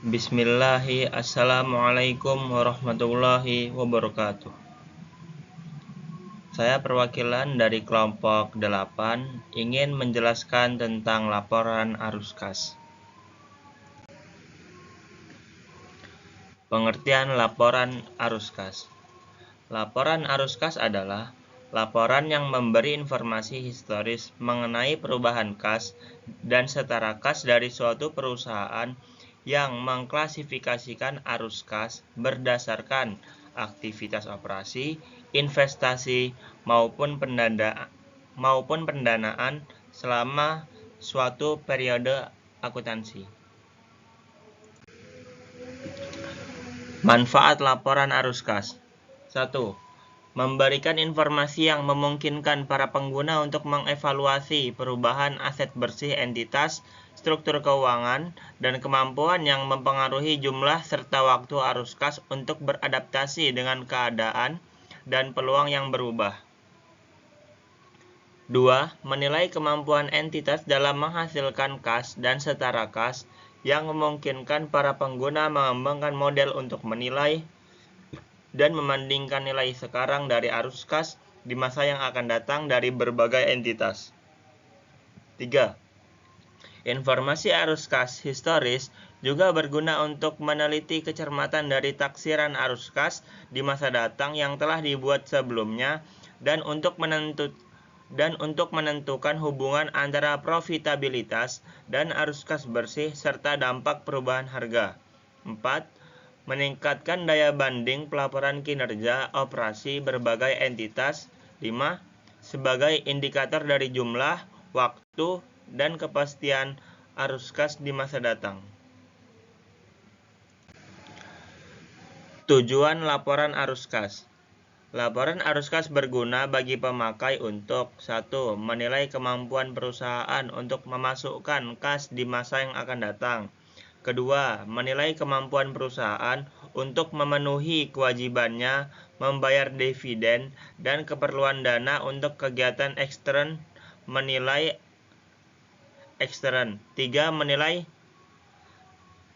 Bismillahi, Assalamualaikum warahmatullahi wabarakatuh. Saya perwakilan dari kelompok 8 ingin menjelaskan tentang laporan arus kas. Pengertian laporan arus kas. Laporan arus kas adalah laporan yang memberi informasi historis mengenai perubahan kas dan setara kas dari suatu perusahaan yang mengklasifikasikan arus kas berdasarkan aktivitas operasi, investasi, maupun pendanaan selama suatu periode akuntansi. Manfaat laporan arus kas. 1. Memberikan informasi yang memungkinkan para pengguna untuk mengevaluasi perubahan aset bersih entitas, struktur keuangan, dan kemampuan yang mempengaruhi jumlah serta waktu arus kas untuk beradaptasi dengan keadaan dan peluang yang berubah. 2. Menilai kemampuan entitas dalam menghasilkan kas dan setara kas yang memungkinkan para pengguna mengembangkan model untuk menilai dan membandingkan nilai sekarang dari arus kas di masa yang akan datang dari berbagai entitas. 3. Informasi arus kas historis juga berguna untuk meneliti kecermatan dari taksiran arus kas di masa datang yang telah dibuat sebelumnya dan untuk menentukan hubungan antara profitabilitas dan arus kas bersih serta dampak perubahan harga. 4. Meningkatkan daya banding pelaporan kinerja operasi berbagai entitas. 5. Sebagai indikator dari jumlah, waktu, dan kepastian arus kas di masa datang. Tujuan laporan arus kas. Laporan arus kas berguna bagi pemakai untuk 1. Menilai kemampuan perusahaan untuk memasukkan kas di masa yang akan datang. Kedua, menilai kemampuan perusahaan untuk memenuhi kewajibannya membayar dividen dan keperluan dana untuk kegiatan ekstern. Tiga, menilai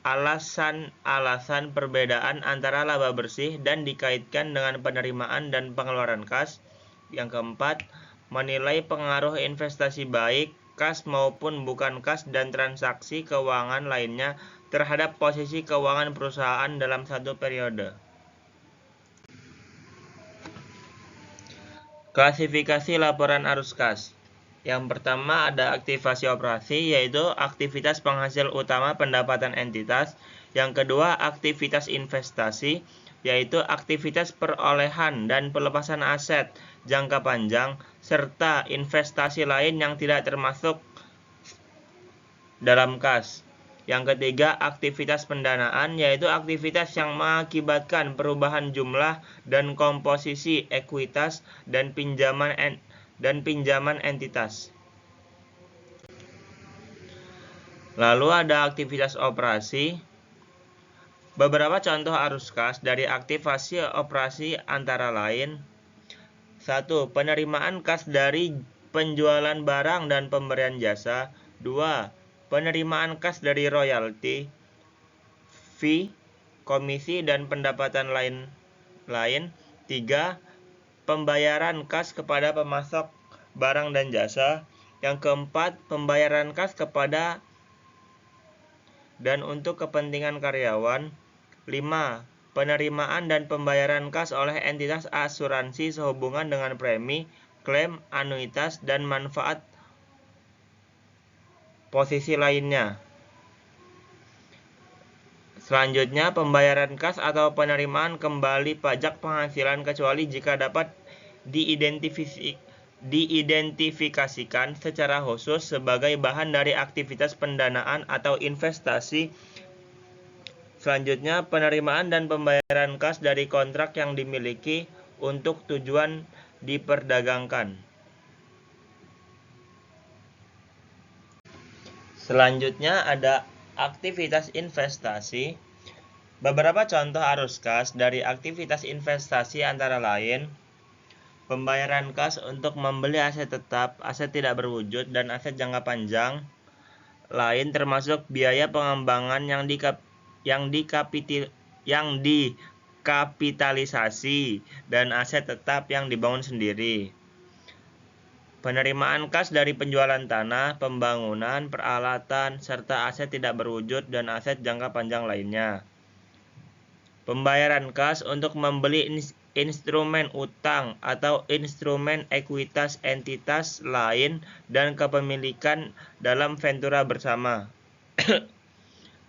alasan perbedaan antara laba bersih dan dikaitkan dengan penerimaan dan pengeluaran kas. Yang keempat, menilai pengaruh investasi baik, kas maupun bukan kas dan transaksi keuangan lainnya terhadap posisi keuangan perusahaan dalam satu periode. Klasifikasi laporan arus kas. Yang pertama ada aktivasi operasi, yaitu aktivitas penghasil utama pendapatan entitas. Yang kedua aktivitas investasi, yaitu aktivitas perolehan dan pelepasan aset jangka panjang, serta investasi lain yang tidak termasuk dalam kas. Yang ketiga aktivitas pendanaan, yaitu aktivitas yang mengakibatkan perubahan jumlah dan komposisi ekuitas dan pinjaman entitas. Lalu ada aktivitas operasi. Beberapa contoh arus kas dari aktivasi operasi antara lain: 1. Penerimaan kas dari penjualan barang dan pemberian jasa. 2. Penerimaan kas dari royalti, fee, komisi dan pendapatan lain. 3. Pembayaran kas kepada pemasok barang dan jasa. Yang keempat, pembayaran kas kepada dan untuk kepentingan karyawan. 5. Penerimaan dan pembayaran kas oleh entitas asuransi sehubungan dengan premi, klaim, anuitas, dan manfaat posisi lainnya. Selanjutnya, pembayaran kas atau penerimaan kembali pajak penghasilan kecuali jika dapat diidentifikasikan secara khusus sebagai bahan dari aktivitas pendanaan atau investasi. Selanjutnya, penerimaan dan pembayaran kas dari kontrak yang dimiliki untuk tujuan diperdagangkan. Selanjutnya ada aktivitas investasi. Beberapa contoh arus kas dari aktivitas investasi antara lain: pembayaran kas untuk membeli aset tetap, aset tidak berwujud, dan aset jangka panjang lain termasuk biaya pengembangan yang dikapitalisasi dan aset tetap yang dibangun sendiri. Penerimaan kas dari penjualan tanah, pembangunan, peralatan, serta aset tidak berwujud dan aset jangka panjang lainnya. Pembayaran kas untuk membeli instrumen utang atau instrumen ekuitas entitas lain dan kepemilikan dalam ventura bersama.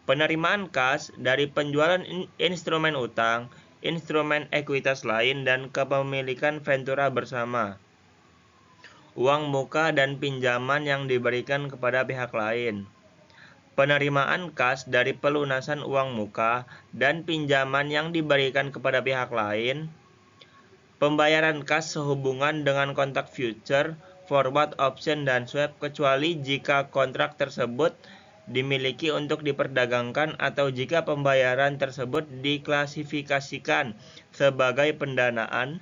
Penerimaan kas dari penjualan instrumen utang, instrumen ekuitas lain dan kepemilikan ventura bersama. Uang muka dan pinjaman yang diberikan kepada pihak lain. Penerimaan kas dari pelunasan uang muka dan pinjaman yang diberikan kepada pihak lain. Pembayaran kas sehubungan dengan kontrak future, forward option dan swap kecuali jika kontrak tersebut dimiliki untuk diperdagangkan atau jika pembayaran tersebut diklasifikasikan sebagai pendanaan.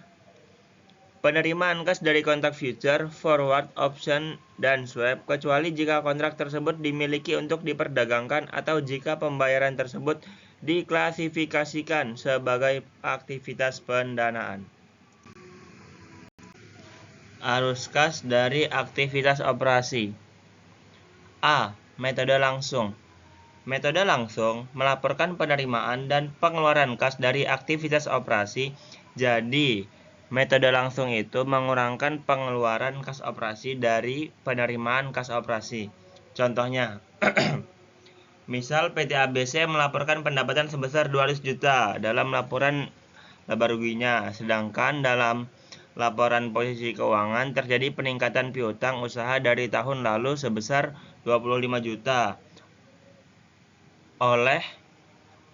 Penerimaan kas dari kontrak future, forward option, dan swap kecuali jika kontrak tersebut dimiliki untuk diperdagangkan atau jika pembayaran tersebut diklasifikasikan sebagai aktivitas pendanaan. Arus kas dari aktivitas operasi. A. Metode langsung. Metode langsung melaporkan penerimaan dan pengeluaran kas dari aktivitas operasi. Jadi, metode langsung itu mengurangkan pengeluaran kas operasi dari penerimaan kas operasi. Contohnya, misal PT ABC melaporkan pendapatan sebesar 200 juta dalam laporan laba ruginya, sedangkan dalam laporan posisi keuangan terjadi peningkatan piutang usaha dari tahun lalu sebesar 25 juta.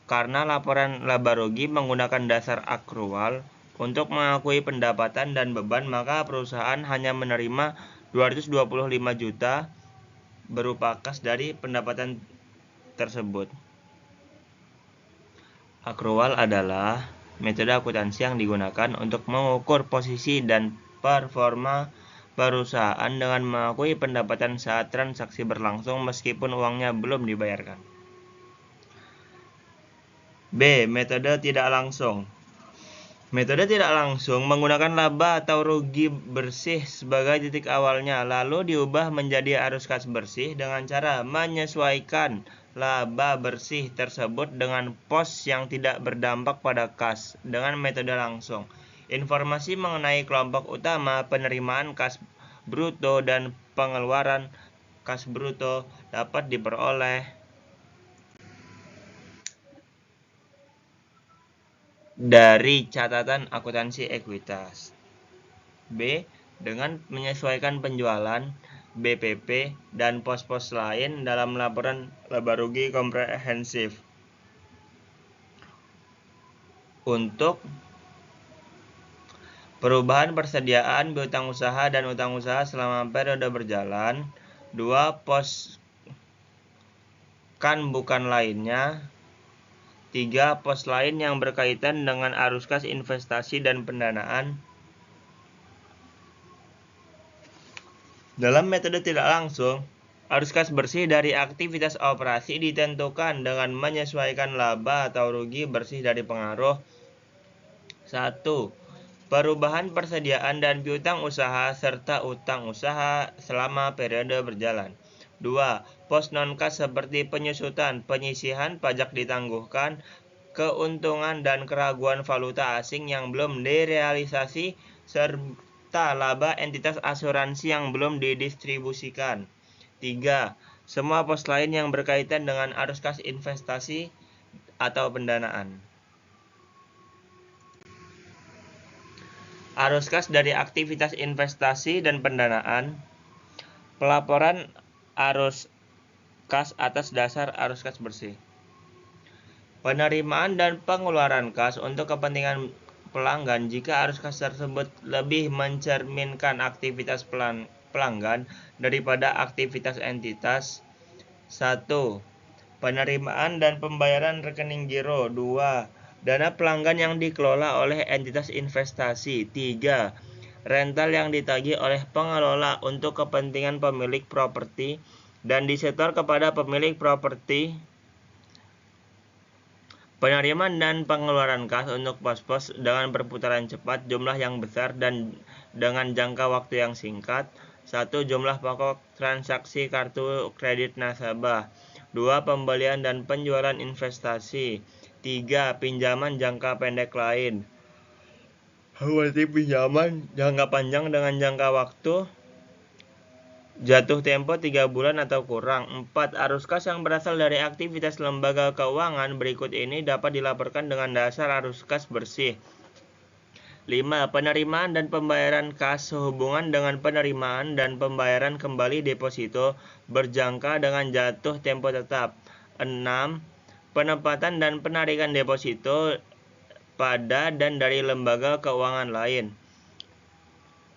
Karena laporan laba rugi menggunakan dasar akrual, untuk mengakui pendapatan dan beban, maka perusahaan hanya menerima 225 juta berupa kas dari pendapatan tersebut. Akrual adalah metode akuntansi yang digunakan untuk mengukur posisi dan performa perusahaan dengan mengakui pendapatan saat transaksi berlangsung meskipun uangnya belum dibayarkan. B. Metode tidak langsung. Metode tidak langsung menggunakan laba atau rugi bersih sebagai titik awalnya, lalu diubah menjadi arus kas bersih dengan cara menyesuaikan laba bersih tersebut dengan pos yang tidak berdampak pada kas. Dengan metode langsung, informasi mengenai kelompok utama penerimaan kas bruto dan pengeluaran kas bruto dapat diperoleh dari catatan akuntansi ekuitas. B. Dengan menyesuaikan penjualan, BPP, dan pos-pos lain dalam laporan laba rugi komprehensif. Untuk perubahan persediaan piutang usaha dan utang usaha selama periode berjalan. 2. Pos kan bukan lainnya. 3. Pos lain yang berkaitan dengan arus kas investasi dan pendanaan. Dalam metode tidak langsung, arus kas bersih dari aktivitas operasi ditentukan dengan menyesuaikan laba atau rugi bersih dari pengaruh 1. Perubahan persediaan dan piutang usaha serta utang usaha selama periode berjalan. 2. Pos non-kas seperti penyusutan, penyisihan, pajak ditangguhkan, keuntungan dan keraguan valuta asing yang belum direalisasi, serta laba entitas asuransi yang belum didistribusikan. 3. Semua pos lain yang berkaitan dengan arus kas investasi atau pendanaan. Arus kas dari aktivitas investasi dan pendanaan. Pelaporan arus kas atas dasar arus kas bersih. Penerimaan dan pengeluaran kas untuk kepentingan pelanggan jika arus kas tersebut lebih mencerminkan aktivitas pelanggan daripada aktivitas entitas. 1. Penerimaan dan pembayaran rekening giro. 2. Dana pelanggan yang dikelola oleh entitas investasi. 3. Rental yang ditagih oleh pengelola untuk kepentingan pemilik properti dan disetor kepada pemilik properti. Penerimaan dan pengeluaran kas untuk pos-pos dengan perputaran cepat, jumlah yang besar dan dengan jangka waktu yang singkat. 1. Jumlah pokok transaksi kartu kredit nasabah. 2. Pembelian dan penjualan investasi. 3. Pinjaman jangka pendek lain. Seperti pinjaman jangka panjang dengan jangka waktu jatuh tempo 3 bulan atau kurang. 4. Arus kas yang berasal dari aktivitas lembaga keuangan berikut ini dapat dilaporkan dengan dasar arus kas bersih. 5. Penerimaan dan pembayaran kas sehubungan dengan penerimaan dan pembayaran kembali deposito berjangka dengan jatuh tempo tetap. 6. Penempatan dan penarikan deposito pada dan dari lembaga keuangan lain.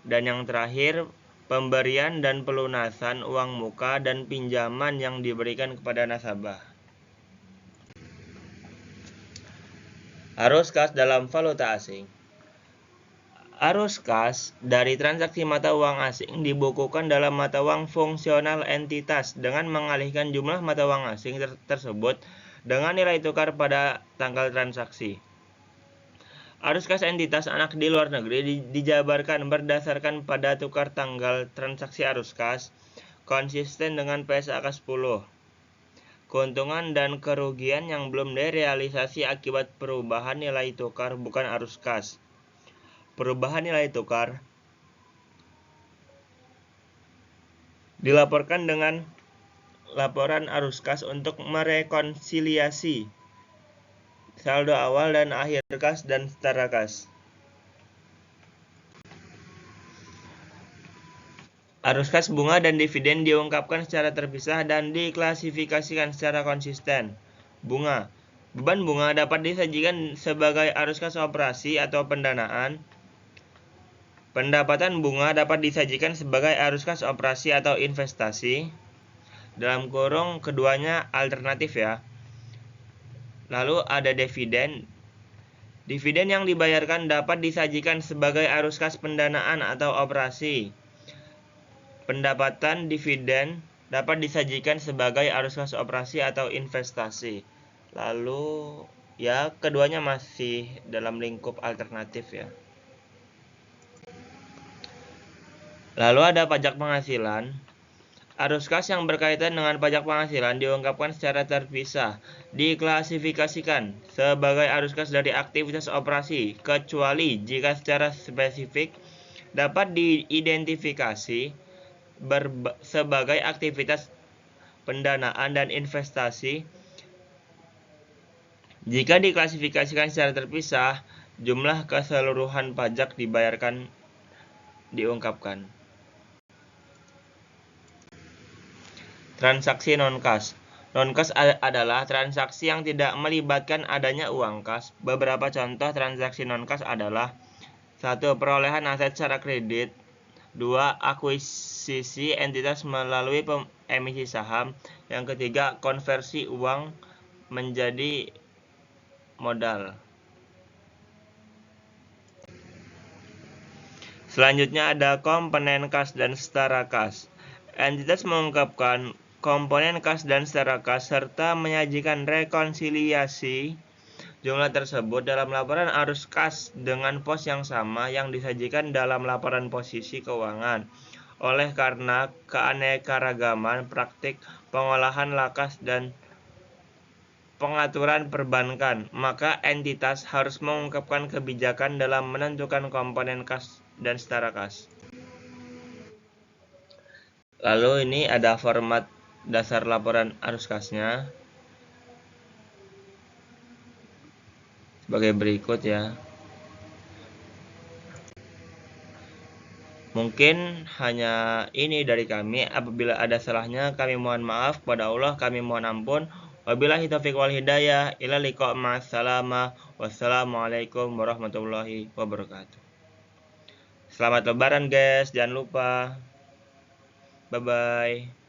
Dan yang terakhir, pemberian dan pelunasan uang muka dan pinjaman yang diberikan kepada nasabah. Arus kas dalam valuta asing. Arus kas dari transaksi mata uang asing dibukukan dalam mata uang fungsional entitas dengan mengalihkan jumlah mata uang asing tersebut dengan nilai tukar pada tanggal transaksi. Arus kas entitas anak di luar negeri dijabarkan berdasarkan pada tukar tanggal transaksi arus kas konsisten dengan PSAK 10. Keuntungan dan kerugian yang belum direalisasi akibat perubahan nilai tukar bukan arus kas. Perubahan nilai tukar dilaporkan dengan laporan arus kas untuk merekonsiliasi saldo awal dan akhir kas dan setara kas. Arus kas bunga dan dividen diungkapkan secara terpisah dan diklasifikasikan secara konsisten. Bunga. Beban bunga dapat disajikan sebagai arus kas operasi atau pendanaan. Pendapatan bunga dapat disajikan sebagai arus kas operasi atau investasi. Dalam kurung keduanya alternatif ya. Lalu ada dividen. Dividen yang dibayarkan dapat disajikan sebagai arus kas pendanaan atau operasi. Pendapatan dividen dapat disajikan sebagai arus kas operasi atau investasi. Lalu ya keduanya masih dalam lingkup alternatif ya. Lalu ada pajak penghasilan. Arus kas yang berkaitan dengan pajak penghasilan diungkapkan secara terpisah, diklasifikasikan sebagai arus kas dari aktivitas operasi, kecuali jika secara spesifik dapat diidentifikasi sebagai aktivitas pendanaan dan investasi. Jika diklasifikasikan secara terpisah, jumlah keseluruhan pajak dibayarkan diungkapkan. Transaksi non-kas. Non-kas adalah transaksi yang tidak melibatkan adanya uang kas. Beberapa contoh transaksi non-kas adalah 1. Perolehan aset secara kredit. 2. Akuisisi entitas melalui emisi saham. Yang ketiga, konversi uang menjadi modal. Selanjutnya ada komponen kas dan setara kas. Entitas mengungkapkan komponen kas dan setara kas serta menyajikan rekonsiliasi jumlah tersebut dalam laporan arus kas dengan pos yang sama yang disajikan dalam laporan posisi keuangan. Oleh karena keanekaragaman praktik pengolahan lakas dan pengaturan perbankan, maka entitas harus mengungkapkan kebijakan dalam menentukan komponen kas dan setara kas. Lalu ini ada format dasar laporan arus kasnya sebagai berikut ya. Mungkin hanya ini dari kami. Apabila ada salahnya kami mohon maaf, kepada Allah kami mohon ampun. Wabillahi taufiq wal hidayah. Ila liqa ma'assalamah. Wassalamualaikum warahmatullahi wabarakatuh. Selamat lebaran guys, jangan lupa. Bye bye.